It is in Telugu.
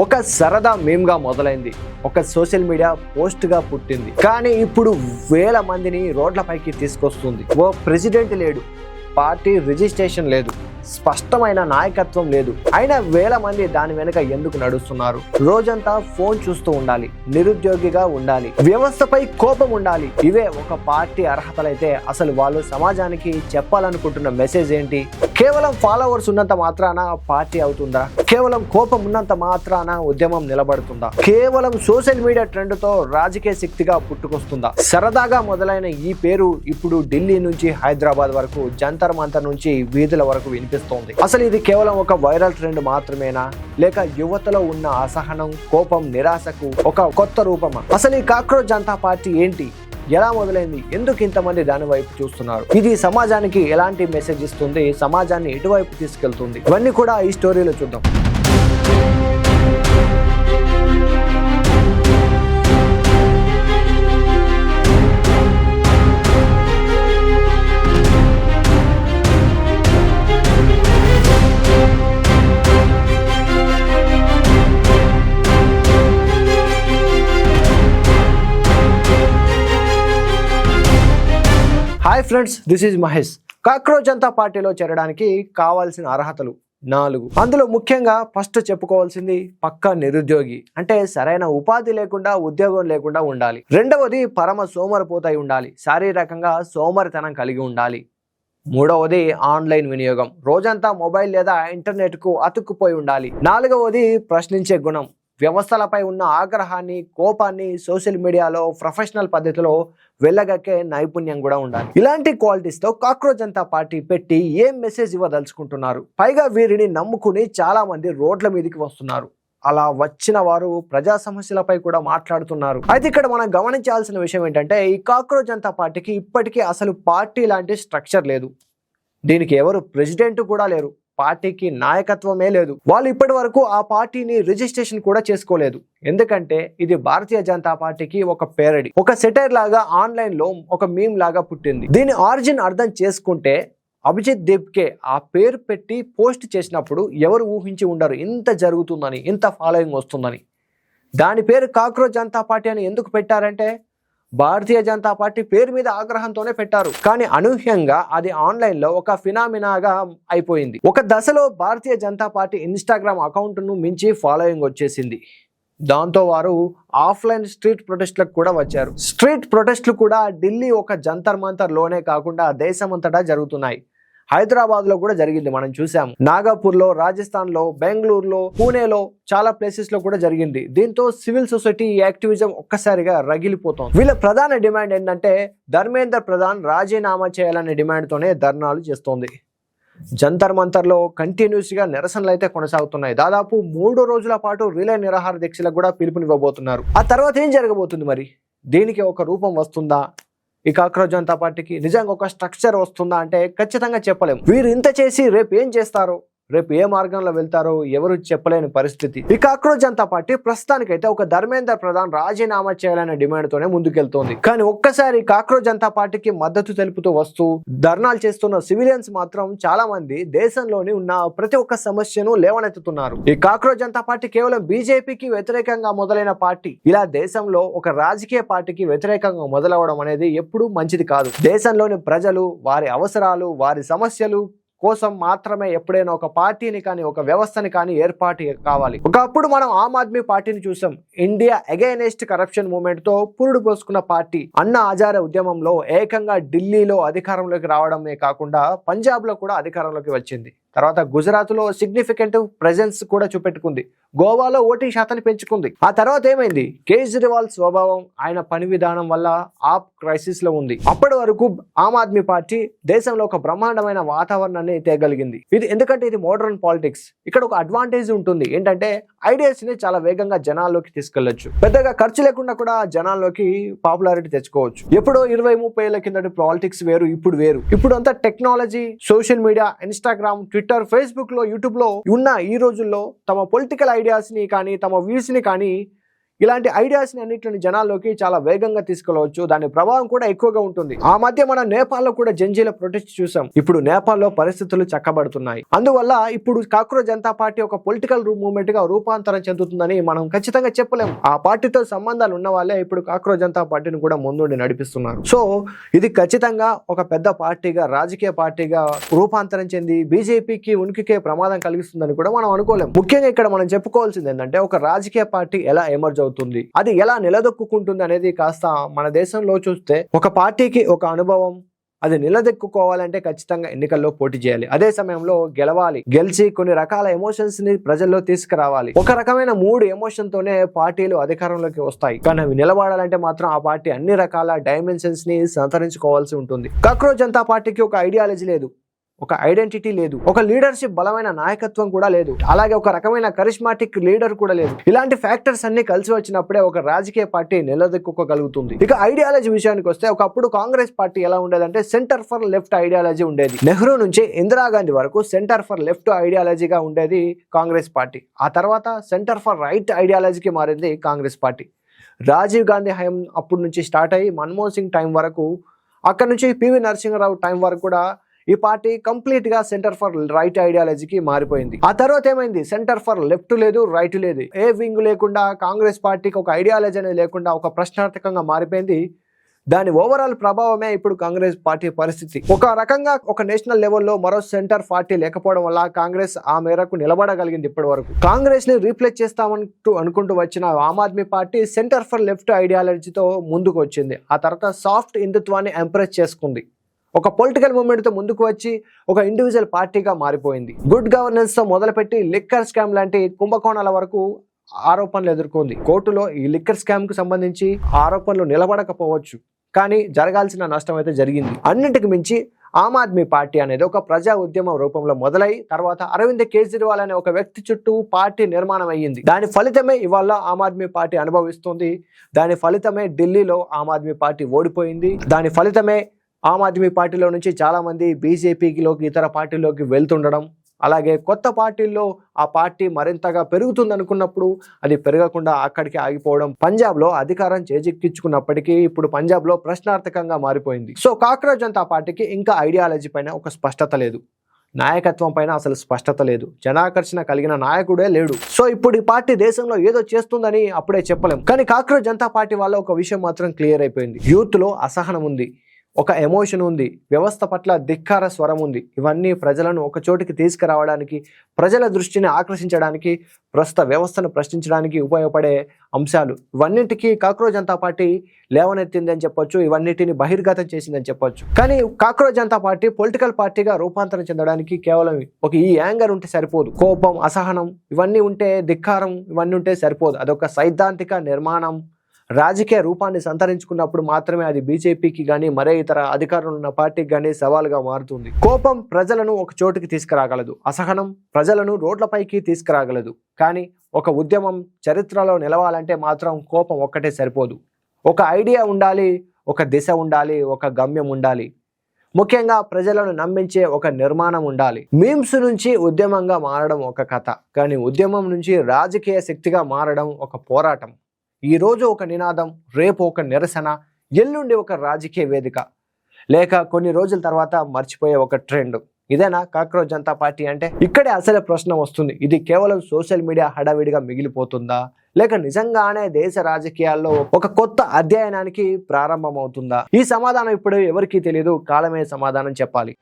ఒక సరదా మీమ్ గా మొదలైంది, ఒక సోషల్ మీడియా పోస్ట్ గా పుట్టింది. కానీ ఇప్పుడు వేల మందిని రోడ్లపైకి తీసుకొస్తుంది. ఓ ప్రెసిడెంట్ లేడు, పార్టీ రిజిస్ట్రేషన్ లేదు, స్పష్టమైన నాయకత్వం లేదు. అయినా వేల మంది దాని వెనుక ఎందుకు నడుస్తున్నారు? రోజంతా ఫోన్ చూస్తూ ఉండాలి, నిరుద్యోగిగా ఉండాలి, వ్యవస్థపై కోపం ఉండాలి. ఇవే ఒక పార్టీ అర్హతలైతే అసలు వాళ్ళు సమాజానికి చెప్పాలనుకుంటున్న మెసేజ్ ఏంటి? కేవలం ఫాలోవర్స్ ఉన్నంత మాత్రాన పార్టీ అవుతుందా? కేవలం కోపం ఉన్నంత మాత్రాన ఉద్యమం నిలబడుతుందా? కేవలం సోషల్ మీడియా ట్రెండ్ తో రాజకీయ శక్తిగా పుట్టుకొస్తుందా? సరదాగా మొదలైన ఈ పేరు ఇప్పుడు ఢిల్లీ నుంచి హైదరాబాద్ వరకు, జంతర్ మంతర్ నుంచి వీధుల వరకు వినిపిస్తోంది. అసలు ఇది కేవలం ఒక వైరల్ ట్రెండ్ మాత్రమేనా, లేక యువతలో ఉన్న అసహనం, కోపం, నిరాశకు ఒక కొత్త రూపమా? అసలు ఈ కాక్రోచ్ జనతా పార్టీ ఏంటి? ఎలా మొదలైంది? ఎందుకు ఇంతమంది దాని వైపు చూస్తున్నారు? ఇది సమాజానికి ఎలాంటి మెసేజ్ ఇస్తుంది? సమాజాన్ని ఎటువైపు తీసుకెళ్తుంది? ఇవన్నీ కూడా ఈ స్టోరీలో చూద్దాం. Hi friends, this is Mahesh. Cockroach Janata పార్టీలో చేరడానికి కావాల్సిన అర్హతలు 4. అందులో ముఖ్యంగా ఫస్ట్ చెప్పుకోవాల్సింది పక్కా నిరుద్యోగి, అంటే సరైన ఉపాధి లేకుండా, ఉద్యోగం లేకుండా ఉండాలి. రెండవది పరమ సోమరిపోతై ఉండాలి, శారీరకంగా సోమరితనం కలిగి ఉండాలి. మూడవది ఆన్లైన్ వినియోగం, రోజంతా మొబైల్ లేదా ఇంటర్నెట్ కు అతుక్కుపోయి ఉండాలి. 4వది ప్రశ్నించే గుణం, వ్యవస్థలపై ఉన్న ఆగ్రహాన్ని, కోపాన్ని సోషల్ మీడియాలో ప్రొఫెషనల్ పద్ధతిలో వెళ్ళగక్కే నైపుణ్యం కూడా ఉండాలి. ఇలాంటి క్వాలిటీస్ తో కాక్రోచ్ జనతా పార్టీ పెట్టి ఏం మెసేజ్ ఇవ్వదలుచుకుంటున్నారు? పైగా వీరిని నమ్ముకుని చాలా మంది రోడ్ల మీదకి వస్తున్నారు. అలా వచ్చిన వారు ప్రజా సమస్యలపై కూడా మాట్లాడుతున్నారు. అయితే ఇక్కడ మనం గమనించాల్సిన విషయం ఏంటంటే, ఈ కాక్రోచ్ జనతా పార్టీకి ఇప్పటికీ అసలు పార్టీ లాంటి స్ట్రక్చర్ లేదు. దీనికి ఎవరు ప్రెసిడెంట్ కూడా లేరు, పార్టీకి నాయకత్వమే లేదు. వాళ్ళు ఇప్పటి వరకు ఆ పార్టీని రిజిస్ట్రేషన్ కూడా చేసుకోలేదు. ఎందుకంటే ఇది భారతీయ జనతా పార్టీకి ఒక పేరడి, ఒక సెటైర్ లాగా ఆన్లైన్ లో ఒక మీమ్ లాగా పుట్టింది. దీని ఆరిజిన్ అర్థం చేసుకుంటే, అభిజిత్ దేబ్కే ఆ పేరు పెట్టి పోస్ట్ చేసినప్పుడు ఎవరు ఊహించి ఉండరు ఇంత జరుగుతుందని, ఇంత ఫాలోయింగ్ వస్తుందని. దాని పేరు కాక్రోచ్ జనతా పార్టీ అని ఎందుకు పెట్టారంటే, భారతీయ జనతా పార్టీ పేరు మీద ఆగ్రహంతోనే పెట్టారు. కానీ అనూహ్యంగా అది ఆన్లైన్ లో ఒక ఫినామినాగా అయిపోయింది. ఒక దశలో Bharatiya Janata party Instagram account ను మించి ఫాలోయింగ్ వచ్చేసింది. దాంతో వారు ఆఫ్లైన్ స్ట్రీట్ ప్రొటెస్ట్లకు కూడా వచ్చారు. స్ట్రీట్ ప్రొటెస్ట్లు కూడా ఢిల్లీ ఒక జంతర్ మంతర్ లోనే కాకుండా దేశమంతటా జరుగుతున్నాయి. హైదరాబాద్ లో కూడా జరిగింది, మనం చూసాము. నాగపూర్ లో, రాజస్థాన్ లో, బెంగళూరులో, పూణేలో చాలా ప్లేసెస్ లో కూడా జరిగింది. దీంతో సివిల్ సొసైటీ యాక్టివిజం ఒక్కసారిగా రగిలిపోతోంది. వీళ్ళ ప్రధాన డిమాండ్ ఏంటంటే, ధర్మేంద్ర ప్రధాన్ రాజీనామా చేయాలనే డిమాండ్ తోనే ధర్నాలు చేస్తోంది. జంతర్ మంతర్ లో కంటిన్యూస్ గా నిరసనలు అయితే కొనసాగుతున్నాయి. దాదాపు 3 రోజుల పాటు రిలే నిరాహార దీక్షలకు కూడా పిలుపునివ్వబోతున్నారు. ఆ తర్వాత ఏం జరగబోతుంది మరి? దీనికి ఒక రూపం వస్తుందా? ఈ కాక్రోచ్ జనతా పార్టీకి నిజంగా ఒక స్ట్రక్చర్ వస్తుందా అంటే ఖచ్చితంగా చెప్పలేము. వీరు ఇంత చేసి రేపు ఏం చేస్తారో, రేపు ఏ మార్గంలో వెళ్తారో ఎవరు చెప్పలేని పరిస్థితి. ఈ కాక్రోచ్ జనతా పార్టీ ప్రస్తుతానికైతే ఒక ధర్మేంద్ర ప్రధాన్ రాజీనామా చేయాలనే డిమాండ్ తోనే ముందుకెళ్తోంది. కానీ ఒక్కసారి కాక్రోచ్ జనతా పార్టీకి మద్దతు తెలుపుతూ వస్తూ ధర్నాలు చేస్తున్న సివిలియన్స్ మాత్రం చాలా మంది దేశంలోని ఉన్న ప్రతి ఒక్క సమస్యను లేవనెత్తుతున్నారు. ఈ కాక్రోచ్ జనతా పార్టీ కేవలం బీజేపీకి వ్యతిరేకంగా మొదలైన పార్టీ. ఇలా దేశంలో ఒక రాజకీయ పార్టీకి వ్యతిరేకంగా మొదలవడం అనేది ఎప్పుడూ మంచిది కాదు. దేశంలోని ప్రజలు, వారి అవసరాలు, వారి సమస్యలు కోసం మాత్రమే ఎప్పుడైనా ఒక పార్టీని కానీ, ఒక వ్యవస్థని కానీ ఏర్పాటు కావాలి. ఒకప్పుడు మనం ఆమ్ ఆద్మీ పార్టీని చూసాం. ఇండియా అగైనెస్ట్ కరప్షన్ మూవ్మెంట్ తో పురుడు పోసుకున్న పార్టీ. అన్నా హజారే ఉద్యమంలో ఏకంగా ఢిల్లీలో అధికారంలోకి రావడమే కాకుండా పంజాబ్ లో కూడా అధికారంలోకి వచ్చింది. తర్వాత గుజరాత్ లో సిగ్నిఫికెంట్ ప్రెజెన్స్ కూడా చూపెట్టుకుంది. గోవాలో ఓటింగ్ శాతాన్ని పెంచుకుంది. ఆ తర్వాత ఏమైంది? కేజ్రీవాల్ స్వభావం, ఆయన పని విధానం వల్ల ఆప్ క్రైసిస్ లో ఉంది. అప్పటి వరకు ఆమ్ ఆద్మీ పార్టీ దేశంలో ఒక బ్రహ్మాండమైన వాతావరణాన్ని తేగలిగింది. ఇది ఎందుకంటే ఇది మోడర్న్ పాలిటిక్స్. ఇక్కడ ఒక అడ్వాంటేజ్ ఉంటుంది, ఏంటంటే ఐడియాస్ ని చాలా వేగంగా జనాల్లోకి తీసుకెళ్లొచ్చు. పెద్దగా ఖర్చు లేకుండా కూడా జనాల్లోకి పాపులారిటీ తెచ్చుకోవచ్చు. ఎప్పుడో 20-30 ఏళ్ల కిందటి పాలిటిక్స్ వేరు, ఇప్పుడు వేరు. ఇప్పుడు అంతా technology, social media, Instagram, Twitter, Facebook లో, యూట్యూబ్ లో ఉన్న ఈ రోజుల్లో తమ పొలిటికల్ ఐడియాస్ ని కానీ, తమ వ్యూస్ ని కానీ ఇలాంటి ఐడియాస్ ని అన్నిటిని జనాల్లోకి చాలా వేగంగా తీసుకెళ్లవచ్చు. దాని ప్రభావం కూడా ఎక్కువగా ఉంటుంది. ఆ మధ్య మనం నేపాల్లో కూడా జంజీల ప్రొటెస్ట్ చూసాం. ఇప్పుడు నేపాల్లో పరిస్థితులు చక్కబడుతున్నాయి. అందువల్ల ఇప్పుడు కాక్రోచ్ జనతా పార్టీ ఒక పొలిటికల్ మూవ్మెంట్ గా రూపాంతరం చెందుతుందని మనం ఖచ్చితంగా చెప్పలేము. ఆ పార్టీతో సంబంధాలు ఉన్న వాళ్ళే ఇప్పుడు కాక్రోచ్ జనతా పార్టీని కూడా ముందుండి నడిపిస్తున్నారు. సో ఇది ఖచ్చితంగా ఒక పెద్ద పార్టీగా, రాజకీయ పార్టీగా రూపాంతరం చెంది బీజేపీకి ఉనికికే ప్రమాదం కలిగిస్తుందని కూడా మనం అనుకోలేము. ముఖ్యంగా ఇక్కడ మనం చెప్పుకోవాల్సింది ఏంటంటే, ఒక రాజకీయ పార్టీ ఎలా ఎమర్జ్ అవుతుంది, అది ఎలా నిలదొక్కుంటుంది అనేది కాస్త మన దేశంలో చూస్తే, ఒక పార్టీకి ఒక అనుభవం, అది నిలదొక్కుకోవాలంటే ఖచ్చితంగా ఎన్నికల్లో పోటీ చేయాలి. అదే సమయంలో గెలవాలి, గెలిచి కొన్ని రకాల ఎమోషన్స్ ని ప్రజల్లో తీసుకురావాలి. ఒక రకమైన 3 ఎమోషన్ తోనే పార్టీలు అధికారంలోకి వస్తాయి. కానీ అవి నిలబడాలంటే మాత్రం ఆ పార్టీ అన్ని రకాల డైమెన్షన్స్ ని సంతరించుకోవాల్సి ఉంటుంది. కాక్రోచ్ జనతా పార్టీకి ఒక ఐడియాలజీ లేదు, ఒక ఐడెంటిటీ లేదు, ఒక లీడర్షిప్ బలమైన నాయకత్వం కూడా లేదు, అలాగే ఒక రకమైన కరిస్మాటిక్ లీడర్ కూడా లేదు. ఇలాంటి ఫ్యాక్టర్స్ అన్ని కలిసి వచ్చినప్పుడే ఒక రాజకీయ పార్టీ నిలదొక్కుకోగలుగుతుంది. ఇక ఐడియాలజీ విషయానికి వస్తే, ఒకప్పుడు కాంగ్రెస్ పార్టీ ఎలా ఉండేదంటే సెంటర్ ఫర్ లెఫ్ట్ ఐడియాలజీ ఉండేది. నెహ్రూ నుంచి ఇందిరాగాంధీ వరకు సెంటర్ ఫర్ లెఫ్ట్ ఐడియాలజీగా ఉండేది కాంగ్రెస్ పార్టీ. ఆ తర్వాత సెంటర్ ఫర్ రైట్ ఐడియాలజీకి మారింది కాంగ్రెస్ పార్టీ. రాజీవ్ గాంధీ హయాం అప్పటి నుంచి స్టార్ట్ అయ్యి మన్మోహన్ సింగ్ టైం వరకు, అక్కడ నుంచి పివి నరసింహరావు టైం వరకు కూడా ఈ పార్టీ కంప్లీట్ గా సెంటర్ ఫర్ రైట్ ఐడియాలజీకి మారిపోయింది. ఆ తర్వాత ఏమైంది, సెంటర్ ఫర్ లెఫ్ట్ లేదు, రైట్ లేదు, ఏ వింగ్ లేకుండా కాంగ్రెస్ పార్టీకి ఒక ఐడియాలజీ అనేది లేకుండా ఒక ప్రశ్నార్థకంగా మారిపోయింది. దాని ఓవరాల్ ప్రభావమే ఇప్పుడు కాంగ్రెస్ పార్టీ పరిస్థితి. ఒక రకంగా ఒక నేషనల్ లెవెల్లో మరో సెంటర్ పార్టీ లేకపోవడం వల్ల కాంగ్రెస్ ఆ మేరకు నిలబడగలిగింది. ఇప్పటి వరకు కాంగ్రెస్ ని రీప్లేస్ చేస్తామంటూ అనుకుంటూ వచ్చిన Aam Aadmi Party centre for left ఐడియాలజీతో ముందుకు వచ్చింది. ఆ తర్వాత సాఫ్ట్ హిందుత్వాన్ని ఎంప్రెస్ చేసుకుంది. ఒక పొలిటికల్ మూవ్మెంట్ తో ముందుకు వచ్చి ఒక ఇండివిజువల్ పార్టీగా మారిపోయింది. గుడ్ గవర్నెన్స్ తో మొదలుపెట్టి లిక్కర్ స్కామ్ లాంటి కుంభకోణాల వరకు ఆరోపణలు ఎదుర్కొంది. కోర్టులో ఈ లిక్కర్ స్కామ్ కు సంబంధించి ఆరోపణలు నిలబడకపోవచ్చు, కానీ జరగాల్సిన నష్టం అయితే జరిగింది. అన్నింటికి మించి ఆమ్ ఆద్మీ పార్టీ అనేది ఒక ప్రజా ఉద్యమం రూపంలో మొదలై తర్వాత అరవింద్ కేజ్రీవాల్ అనే ఒక వ్యక్తి చుట్టూ పార్టీ నిర్మాణం అయ్యింది. దాని ఫలితమే ఇవాళ ఆమ్ ఆద్మీ పార్టీ అనుభవిస్తుంది. దాని ఫలితమే ఢిల్లీలో ఆమ్ ఆద్మీ పార్టీ ఓడిపోయింది. దాని ఫలితమే ఆమ్ ఆద్మీ పార్టీలో నుంచి చాలా మంది బీజేపీలోకి, ఇతర పార్టీలోకి వెళ్తుండడం, అలాగే కొత్త పార్టీల్లో ఆ పార్టీ మరింతగా పెరుగుతుంది అనుకున్నప్పుడు అది పెరగకుండా అక్కడికి ఆగిపోవడం, పంజాబ్లో అధికారం చేజిక్కించుకున్నప్పటికీ ఇప్పుడు పంజాబ్లో ప్రశ్నార్థకంగా మారిపోయింది. సో కాక్రోచ్ జనతా పార్టీకి ఇంకా ఐడియాలజీ పైన ఒక స్పష్టత లేదు, నాయకత్వం పైన అసలు స్పష్టత లేదు, జనాకర్షణ కలిగిన నాయకుడే లేడు. సో ఇప్పుడు ఈ పార్టీ దేశంలో ఏదో చేస్తుందని అప్పుడే చెప్పలేం. కానీ కాక్రోచ్ జనతా పార్టీ వల్ల ఒక విషయం మాత్రం క్లియర్ అయిపోయింది. యూత్ లో అసహనం ఉంది, ఒక ఎమోషన్ ఉంది, వ్యవస్థ పట్ల ధిక్కార స్వరం ఉంది. ఇవన్నీ ప్రజలను ఒక చోటికి తీసుకురావడానికి, ప్రజల దృష్టిని ఆకర్షించడానికి, ప్రస్తుత వ్యవస్థను ప్రశ్నించడానికి ఉపయోగపడే అంశాలు. ఇవన్నింటికి కాక్రోచ్ జనతా పార్టీ లేవనెత్తింది అని చెప్పొచ్చు, ఇవన్నిటిని బహిర్గతం చేసిందని చెప్పొచ్చు. కానీ కాక్రోచ్ జనతా పార్టీ పొలిటికల్ పార్టీగా రూపాంతరం చెందడానికి కేవలం ఒక ఈ యాంగర్ ఉంటే సరిపోదు. కోపం, అసహనం ఇవన్నీ ఉంటే, ధిక్కారం ఇవన్నీ ఉంటే సరిపోదు. అదొక సైద్ధాంతిక నిర్మాణం, రాజకీయ రూపాన్ని సంతరించుకున్నప్పుడు మాత్రమే అది బీజేపీకి కానీ మరే ఇతర అధికారులు ఉన్న పార్టీకి కానీ సవాలుగా మారుతుంది. కోపం ప్రజలను ఒక చోటుకి తీసుకురాగలదు, అసహనం ప్రజలను రోడ్లపైకి తీసుకురాగలదు. కానీ ఒక ఉద్యమం చరిత్రలో నిలవాలంటే మాత్రం కోపం ఒక్కటే సరిపోదు. ఒక ఐడియా ఉండాలి, ఒక దిశ ఉండాలి, ఒక గమ్యం ఉండాలి. ముఖ్యంగా ప్రజలను నమ్మించే ఒక నిర్మాణం ఉండాలి. మీమ్స్ నుంచి ఉద్యమంగా మారడం ఒక కథ, కానీ ఉద్యమం నుంచి రాజకీయ శక్తిగా మారడం ఒక పోరాటం. ఈ రోజు ఒక నినాదం, రేపు ఒక నిరసన, ఎల్లుండి ఒక రాజకీయ వేదిక, లేక కొన్ని రోజుల తర్వాత మర్చిపోయే ఒక ట్రెండ్. ఇదేనా కాక్రోచ్ జనతా పార్టీ అంటే? ఇక్కడే అసలు ప్రశ్న వస్తుంది. ఇది కేవలం సోషల్ మీడియా హడావిడిగా మిగిలిపోతుందా, లేక నిజంగానే దేశ రాజకీయాల్లో ఒక కొత్త అధ్యయనానికి ప్రారంభమవుతుందా? ఈ సమాధానం ఇప్పుడు ఎవరికీ తెలియదు, కాలమే సమాధానం చెప్పాలి.